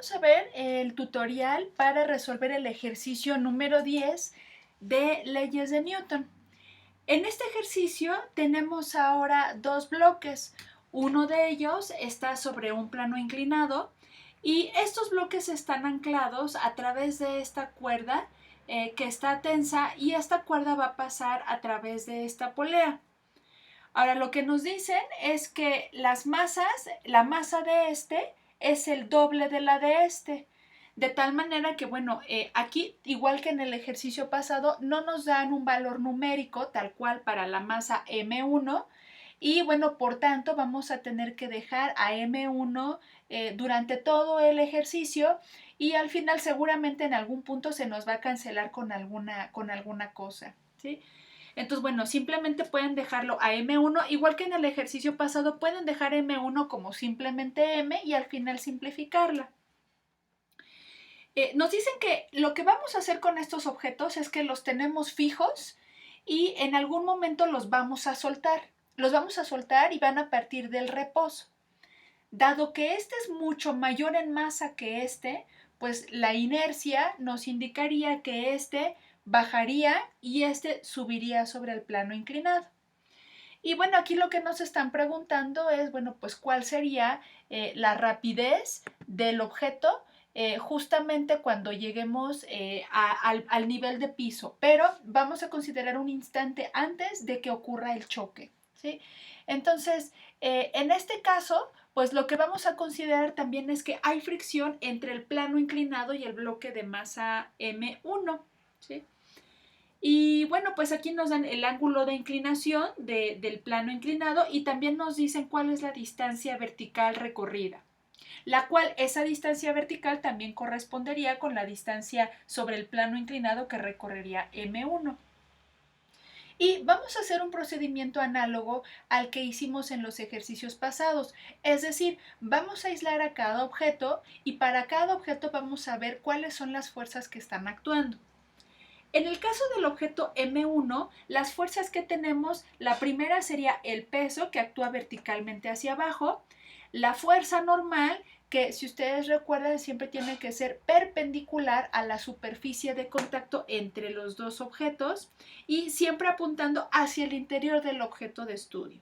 vamos a ver el tutorial para resolver el ejercicio número 10 de leyes de Newton. En este ejercicio tenemos ahora dos bloques. Uno de ellos está sobre un plano inclinado y estos bloques están anclados a través de esta cuerda que está tensa, y esta cuerda va a pasar a través de esta polea. Ahora, lo que nos dicen es que las masas, la masa de este es el doble de la de este. De tal manera que, bueno, aquí, igual que en el ejercicio pasado, no nos dan un valor numérico tal cual para la masa M1. Y bueno, por tanto, vamos a tener que dejar a M1 durante todo el ejercicio, y al final seguramente en algún punto se nos va a cancelar con alguna cosa, ¿sí? Entonces, bueno, simplemente pueden dejarlo a M1, igual que en el ejercicio pasado, pueden dejar M1 como simplemente M y al final simplificarla. Nos dicen que lo que vamos a hacer con estos objetos es que los tenemos fijos y en algún momento los vamos a soltar. Los vamos a soltar y van a partir del reposo. Dado que este es mucho mayor en masa que este, pues la inercia nos indicaría que este bajaría y este subiría sobre el plano inclinado. Y bueno, aquí lo que nos están preguntando es, bueno, pues cuál sería la rapidez del objeto justamente cuando lleguemos al nivel de piso, pero vamos a considerar un instante antes de que ocurra el choque, ¿sí? Entonces, en este caso, pues lo que vamos a considerar también es que hay fricción entre el plano inclinado y el bloque de masa M1, ¿sí? Y bueno, pues aquí nos dan el ángulo de inclinación del plano inclinado y también nos dicen cuál es la distancia vertical recorrida, la cual esa distancia vertical también correspondería con la distancia sobre el plano inclinado que recorrería M1. Y vamos a hacer un procedimiento análogo al que hicimos en los ejercicios pasados, es decir, vamos a aislar a cada objeto y para cada objeto vamos a ver cuáles son las fuerzas que están actuando. En el caso del objeto M1, las fuerzas que tenemos, la primera sería el peso, que actúa verticalmente hacia abajo, la fuerza normal, que si ustedes recuerdan siempre tiene que ser perpendicular a la superficie de contacto entre los dos objetos y siempre apuntando hacia el interior del objeto de estudio.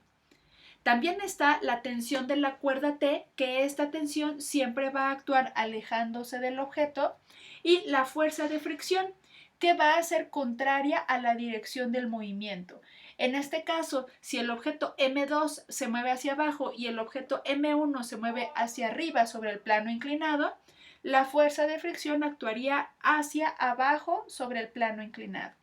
También está la tensión de la cuerda T, que esta tensión siempre va a actuar alejándose del objeto, y la fuerza de fricción, que va a ser contraria a la dirección del movimiento. En este caso, si el objeto M2 se mueve hacia abajo y el objeto M1 se mueve hacia arriba sobre el plano inclinado, la fuerza de fricción actuaría hacia abajo sobre el plano inclinado.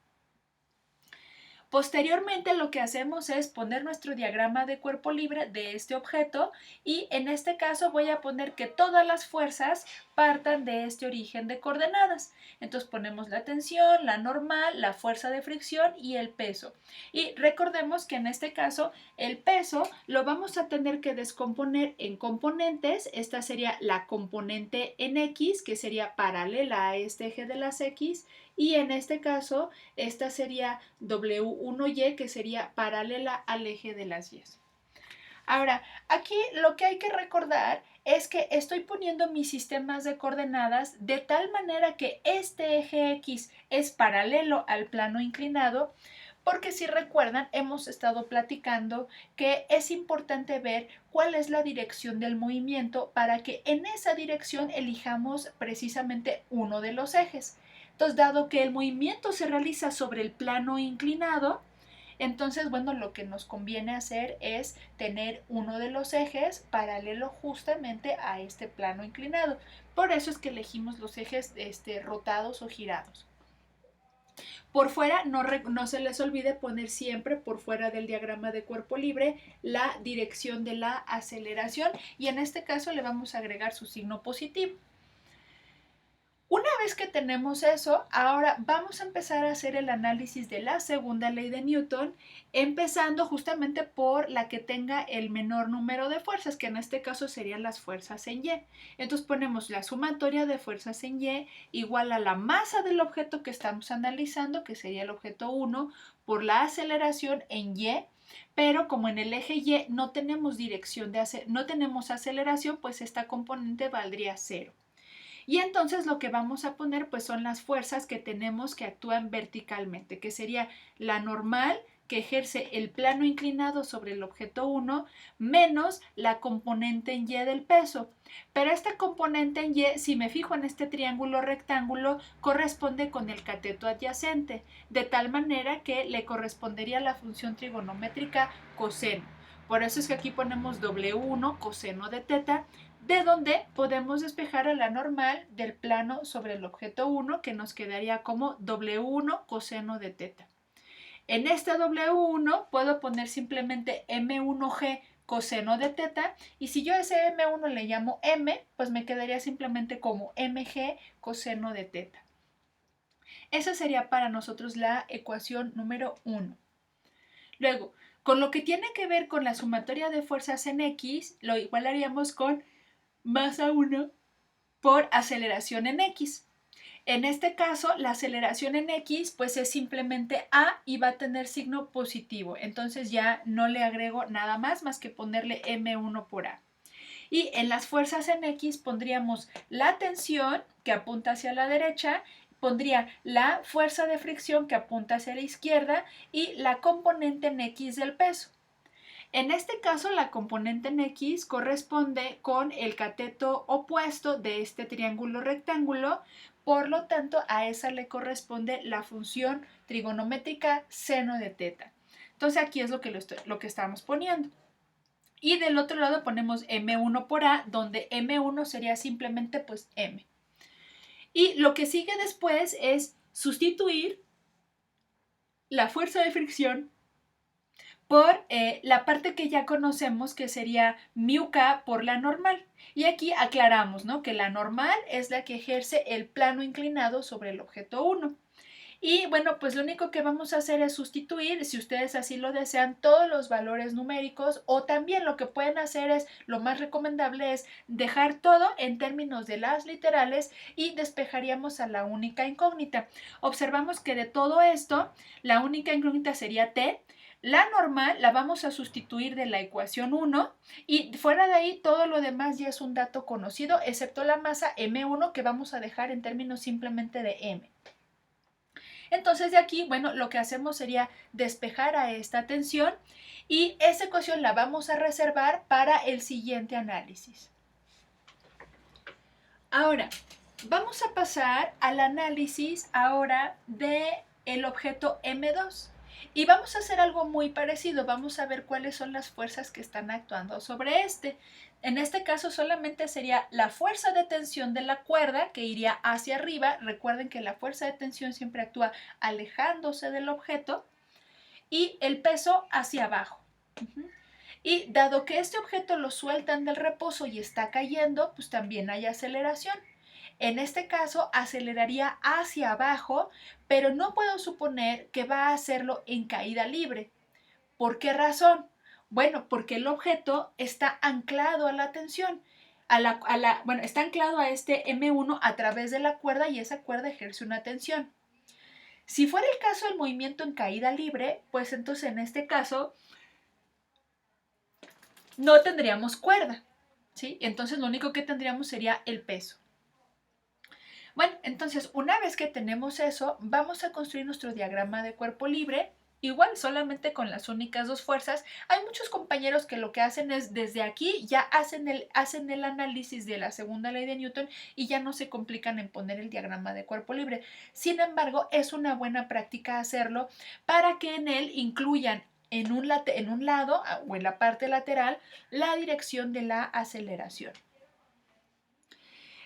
Posteriormente lo que hacemos es poner nuestro diagrama de cuerpo libre de este objeto, y en este caso voy a poner que todas las fuerzas partan de este origen de coordenadas. Entonces ponemos la tensión, la normal, la fuerza de fricción y el peso. Y recordemos que en este caso el peso lo vamos a tener que descomponer en componentes. Esta sería la componente en X, que sería paralela a este eje de las X, y en este caso esta sería W1Y, que sería paralela al eje de las Y. Ahora, aquí lo que hay que recordar es que estoy poniendo mis sistemas de coordenadas de tal manera que este eje X es paralelo al plano inclinado, porque si recuerdan hemos estado platicando que es importante ver cuál es la dirección del movimiento para que en esa dirección elijamos precisamente uno de los ejes. Entonces, dado que el movimiento se realiza sobre el plano inclinado, entonces, bueno, lo que nos conviene hacer es tener uno de los ejes paralelo justamente a este plano inclinado. Por eso es que elegimos los ejes rotados o girados. Por fuera, no se les olvide poner siempre por fuera del diagrama de cuerpo libre la dirección de la aceleración, y en este caso le vamos a agregar su signo positivo. Una vez que tenemos eso, ahora vamos a empezar a hacer el análisis de la segunda ley de Newton, empezando justamente por la que tenga el menor número de fuerzas, que en este caso serían las fuerzas en Y. Entonces ponemos la sumatoria de fuerzas en Y igual a la masa del objeto que estamos analizando, que sería el objeto 1, por la aceleración en Y. Pero como en el eje Y no tenemos aceleración, pues esta componente valdría 0. Y entonces lo que vamos a poner pues son las fuerzas que tenemos que actúan verticalmente, que sería la normal que ejerce el plano inclinado sobre el objeto 1 menos la componente en Y del peso. Pero esta componente en Y, si me fijo en este triángulo rectángulo, corresponde con el cateto adyacente, de tal manera que le correspondería la función trigonométrica coseno. Por eso es que aquí ponemos W1 coseno de teta, de donde podemos despejar a la normal del plano sobre el objeto 1, que nos quedaría como W1 coseno de teta. En este W1 puedo poner simplemente M1G coseno de teta, y si yo a ese M1 le llamo M, pues me quedaría simplemente como MG coseno de teta. Esa sería para nosotros la ecuación número 1. Luego, con lo que tiene que ver con la sumatoria de fuerzas en X, lo igualaríamos con masa 1 por aceleración en X. En este caso, la aceleración en X pues es simplemente A y va a tener signo positivo. Entonces ya no le agrego nada más que ponerle M1 por A. Y en las fuerzas en X pondríamos la tensión que apunta hacia la derecha, pondría la fuerza de fricción que apunta hacia la izquierda y la componente en X del peso. En este caso, la componente en X corresponde con el cateto opuesto de este triángulo rectángulo, por lo tanto, a esa le corresponde la función trigonométrica seno de teta. Entonces, aquí es lo que estamos poniendo. Y del otro lado ponemos M1 por A, donde M1 sería simplemente pues M. Y lo que sigue después es sustituir la fuerza de fricción por la parte que ya conocemos, que sería μk por la normal. Y aquí aclaramos, ¿no?, que la normal es la que ejerce el plano inclinado sobre el objeto 1. Y bueno, pues lo único que vamos a hacer es sustituir, si ustedes así lo desean, todos los valores numéricos, o también lo que pueden hacer es, lo más recomendable es dejar todo en términos de las literales y despejaríamos a la única incógnita. Observamos que de todo esto, la única incógnita sería t. La normal la vamos a sustituir de la ecuación 1 y fuera de ahí todo lo demás ya es un dato conocido, excepto la masa M1 que vamos a dejar en términos simplemente de M. Entonces de aquí, bueno, lo que hacemos sería despejar a esta tensión y esa ecuación la vamos a reservar para el siguiente análisis. Ahora, vamos a pasar al análisis ahora del objeto M2. Y vamos a hacer algo muy parecido, vamos a ver cuáles son las fuerzas que están actuando sobre este. En este caso solamente sería la fuerza de tensión de la cuerda que iría hacia arriba. Recuerden que la fuerza de tensión siempre actúa alejándose del objeto y el peso hacia abajo. Y dado que este objeto lo sueltan del reposo y está cayendo, pues también hay aceleración. En este caso aceleraría hacia abajo, pero no puedo suponer que va a hacerlo en caída libre. ¿Por qué razón? Bueno, porque el objeto está anclado a la tensión. Bueno, está anclado a este M1 a través de la cuerda y esa cuerda ejerce una tensión. Si fuera el caso del movimiento en caída libre, pues entonces en este caso no tendríamos cuerda, ¿sí? Entonces lo único que tendríamos sería el peso. Bueno, entonces una vez que tenemos eso, vamos a construir nuestro diagrama de cuerpo libre, igual solamente con las únicas dos fuerzas. Hay muchos compañeros que lo que hacen es desde aquí ya hacen el análisis de la segunda ley de Newton y ya no se complican en poner el diagrama de cuerpo libre. Sin embargo, es una buena práctica hacerlo para que en él incluyan en un lado o en la parte lateral la dirección de la aceleración.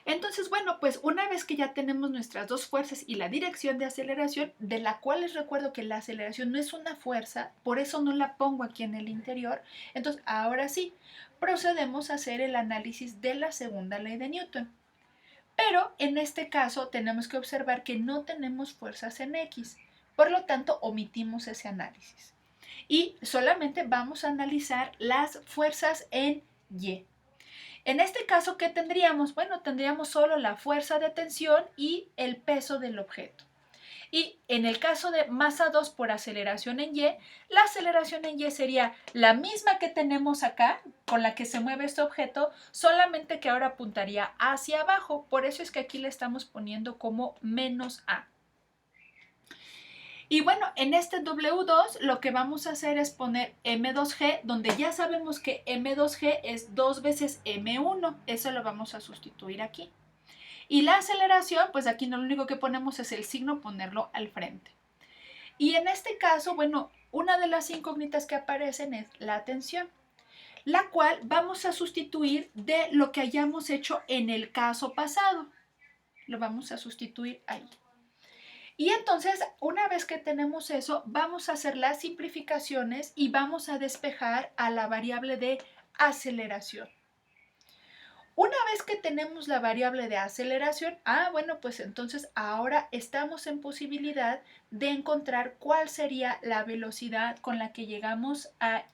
Entonces, bueno, pues una vez que ya tenemos nuestras dos fuerzas y la dirección de aceleración, de la cual les recuerdo que la aceleración no es una fuerza, por eso no la pongo aquí en el interior, entonces ahora sí, procedemos a hacer el análisis de la segunda ley de Newton. Pero en este caso tenemos que observar que no tenemos fuerzas en X, por lo tanto omitimos ese análisis. Y solamente vamos a analizar las fuerzas en Y. En este caso, ¿qué tendríamos? Bueno, tendríamos solo la fuerza de tensión y el peso del objeto. Y en el caso de masa 2 por aceleración en Y, la aceleración en Y sería la misma que tenemos acá, con la que se mueve este objeto, solamente que ahora apuntaría hacia abajo. Por eso es que aquí le estamos poniendo como menos A. Y bueno, en este W2 lo que vamos a hacer es poner M2G, donde ya sabemos que M2G es 2 veces M1. Eso lo vamos a sustituir aquí. Y la aceleración, pues aquí no, lo único que ponemos es el signo, ponerlo al frente. Y en este caso, bueno, una de las incógnitas que aparecen es la tensión, la cual vamos a sustituir de lo que hayamos hecho en el caso pasado. Lo vamos a sustituir ahí. Y entonces, una vez que tenemos eso, vamos a hacer las simplificaciones y vamos a despejar a la variable de aceleración. Una vez que tenemos la variable de aceleración, bueno, pues entonces ahora estamos en posibilidad de encontrar cuál sería la velocidad con la que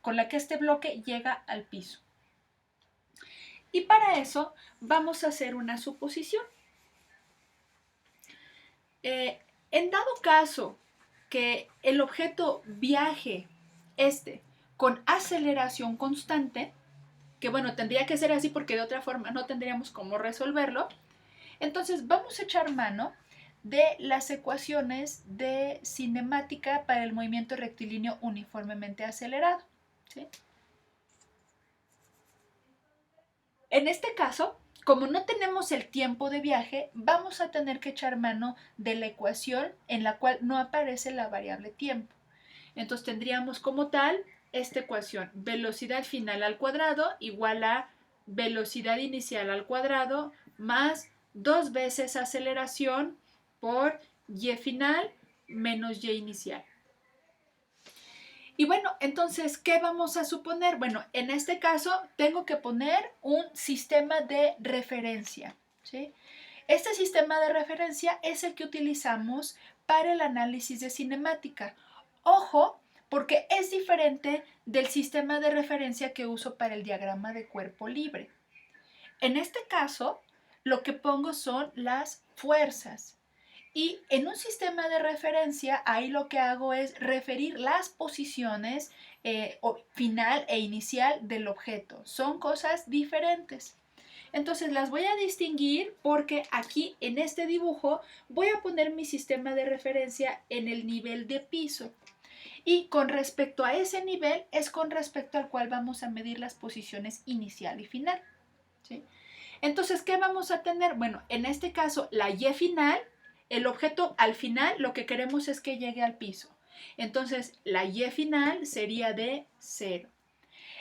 con la que este bloque llega al piso. Y para eso vamos a hacer una suposición. En dado caso que el objeto viaje con aceleración constante, que bueno, tendría que ser así porque de otra forma no tendríamos cómo resolverlo, entonces vamos a echar mano de las ecuaciones de cinemática para el movimiento rectilíneo uniformemente acelerado, ¿sí? En este caso, como no tenemos el tiempo de viaje, vamos a tener que echar mano de la ecuación en la cual no aparece la variable tiempo. Entonces tendríamos como tal esta ecuación: velocidad final al cuadrado igual a velocidad inicial al cuadrado más 2 veces aceleración por y final menos y inicial. Y bueno, entonces, ¿qué vamos a suponer? Bueno, en este caso tengo que poner un sistema de referencia, ¿sí? Este sistema de referencia es el que utilizamos para el análisis de cinemática. Ojo, porque es diferente del sistema de referencia que uso para el diagrama de cuerpo libre. En este caso, lo que pongo son las fuerzas. Y en un sistema de referencia, ahí lo que hago es referir las posiciones final e inicial del objeto. Son cosas diferentes. Entonces las voy a distinguir porque aquí en este dibujo voy a poner mi sistema de referencia en el nivel de piso. Y con respecto a ese nivel es con respecto al cual vamos a medir las posiciones inicial y final, ¿sí? Entonces, ¿qué vamos a tener? Bueno, en este caso, la Y final, el objeto al final lo que queremos es que llegue al piso. Entonces, la Y final sería de 0.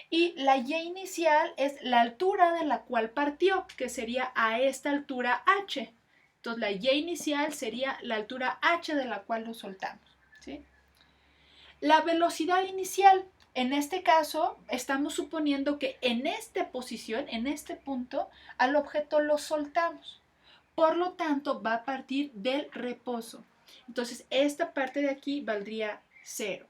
Y la Y inicial es la altura de la cual partió, que sería a esta altura h. Entonces, la Y inicial sería la altura h de la cual lo soltamos, ¿sí? La velocidad inicial, en este caso, estamos suponiendo que en esta posición, en este punto, al objeto lo soltamos. Por lo tanto, va a partir del reposo. Entonces, esta parte de aquí valdría 0.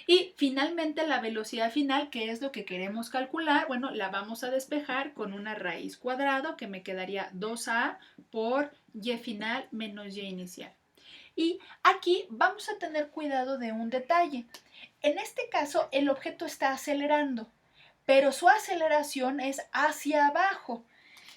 Y finalmente la velocidad final, que es lo que queremos calcular, bueno, la vamos a despejar con una raíz cuadrada, que me quedaría 2a por y final menos y inicial. Y aquí vamos a tener cuidado de un detalle. En este caso, el objeto está acelerando, pero su aceleración es hacia abajo.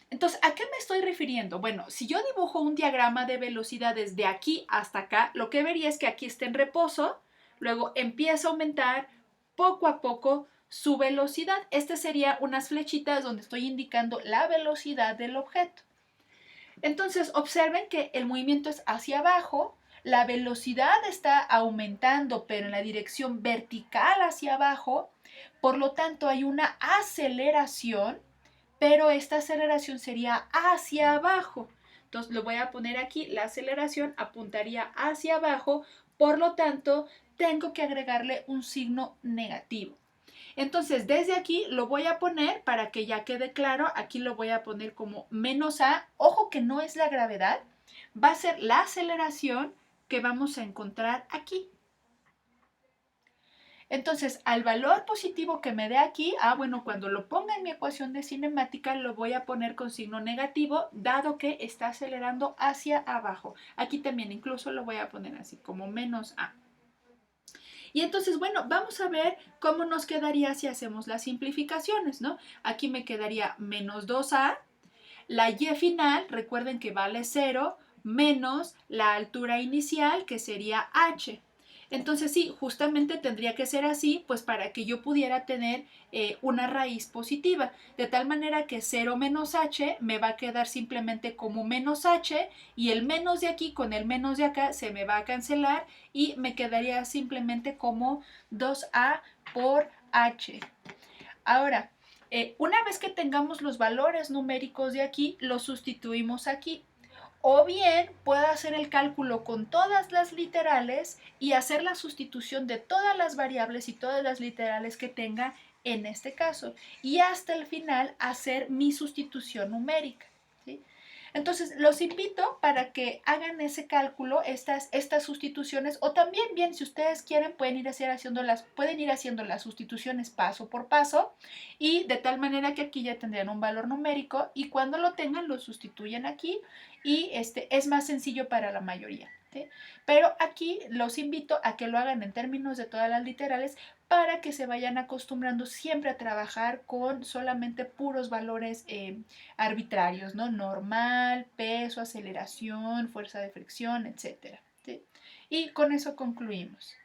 Entonces, ¿a qué me estoy refiriendo? Bueno, si yo dibujo un diagrama de velocidades de aquí hasta acá, lo que vería es que aquí está en reposo, luego empieza a aumentar poco a poco su velocidad. Este sería unas flechitas donde estoy indicando la velocidad del objeto. Entonces, observen que el movimiento es hacia abajo, la velocidad está aumentando, pero en la dirección vertical hacia abajo, por lo tanto hay una aceleración, pero esta aceleración sería hacia abajo. Entonces lo voy a poner aquí, la aceleración apuntaría hacia abajo, por lo tanto tengo que agregarle un signo negativo. Entonces desde aquí lo voy a poner para que ya quede claro, aquí lo voy a poner como menos a, ojo que no es la gravedad, va a ser la aceleración que vamos a encontrar aquí. Entonces, al valor positivo que me dé aquí, bueno, cuando lo ponga en mi ecuación de cinemática, lo voy a poner con signo negativo, dado que está acelerando hacia abajo. Aquí también incluso lo voy a poner así, como menos a. Y entonces, bueno, vamos a ver cómo nos quedaría si hacemos las simplificaciones, ¿no? Aquí me quedaría menos 2a, la y final, recuerden que vale 0, menos la altura inicial, que sería h. Entonces sí, justamente tendría que ser así, pues para que yo pudiera tener una raíz positiva, de tal manera que 0 menos h me va a quedar simplemente como menos h, y el menos de aquí con el menos de acá se me va a cancelar y me quedaría simplemente como 2a por h. Ahora, una vez que tengamos los valores numéricos de aquí, los sustituimos aquí. O bien puedo hacer el cálculo con todas las literales y hacer la sustitución de todas las variables y todas las literales que tenga en este caso. Y hasta el final hacer mi sustitución numérica. ¿Sí? Entonces, los invito para que hagan ese cálculo, estas sustituciones, o también, bien, si ustedes quieren, pueden ir haciendo las sustituciones paso por paso, y de tal manera que aquí ya tendrían un valor numérico, y cuando lo tengan, lo sustituyen aquí, y es más sencillo para la mayoría. ¿Sí? Pero aquí los invito a que lo hagan en términos de todas las literales para que se vayan acostumbrando siempre a trabajar con solamente puros valores arbitrarios, ¿no? Normal, peso, aceleración, fuerza de fricción, etcétera. ¿Sí? Y con eso concluimos.